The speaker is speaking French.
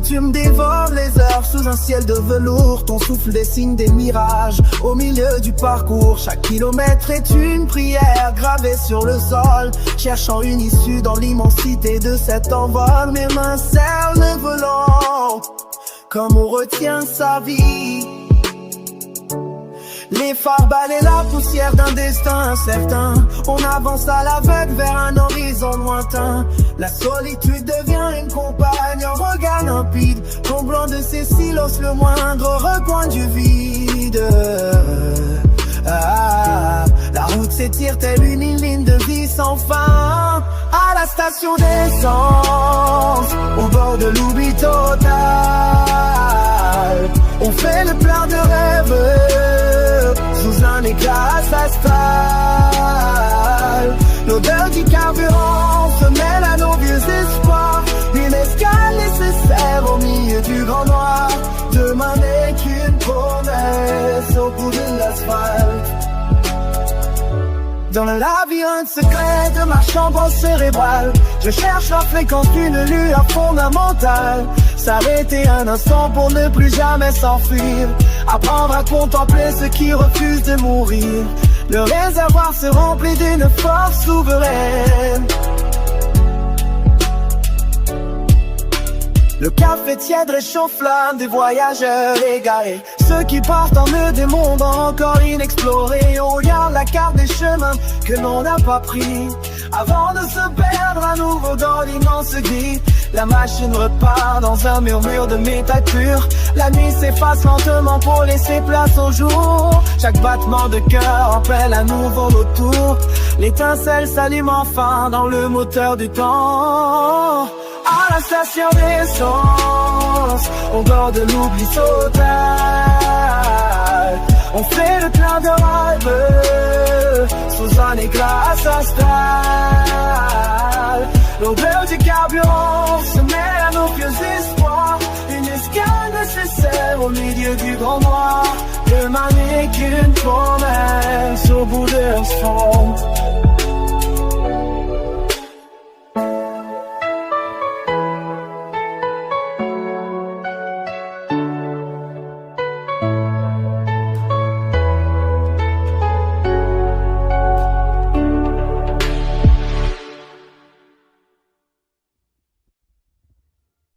tu me dévores les heures sous un ciel de velours. Ton souffle dessine des mirages au milieu du parcours. Chaque kilomètre est une prière gravée sur le sol, cherchant une issue dans l'immensité de cet envol. Mes mains serrent le volant comme on retient sa vie. Les phares balayent la poussière d'un destin incertain. On avance à l'aveugle vers un horizon lointain. La solitude devient une compagne, un regard limpide, comblant de ses silences le moindre recoin du vide. La route s'étire telle une ligne de vie sans fin. À la station d'essence, au bord de l'oubli total, on fait le plein de rêves sous un éclat s'installe. L'odeur du carburant se mêle à nos vieux espoirs. Une escale nécessaire au milieu du grand noir. Demain n'est qu'une promesse au bout de l'asphalte. Dans le labyrinthe secret de ma chambre cérébrale, je cherche la fréquence d'une lueur fondamentale. S'arrêter un instant pour ne plus jamais s'enfuir. Apprendre à contempler ceux qui refusent de mourir. Le réservoir se remplit d'une force souveraine. Le café tiède réchauffe l'âme des voyageurs égarés. Ceux qui partent en eux des mondes encore inexplorés. On regarde la carte des chemins que l'on n'a pas pris, avant de se perdre à nouveau dans l'immense gris. La machine repart dans un murmure de métal pur. La nuit s'efface lentement pour laisser place au jour. Chaque battement de cœur appelle à nouveau autour. L'étincelle s'allume enfin dans le moteur du temps. À la station d'essence, au bord de l'oubli total, on fait le plein de rêves sous un éclat s'installe. L'odeur du carburant se mêle à nos vieux espoirs. Une escale nécessaire au milieu du grand noir. Demain n'est qu'une promesse au bout de l'asphalte.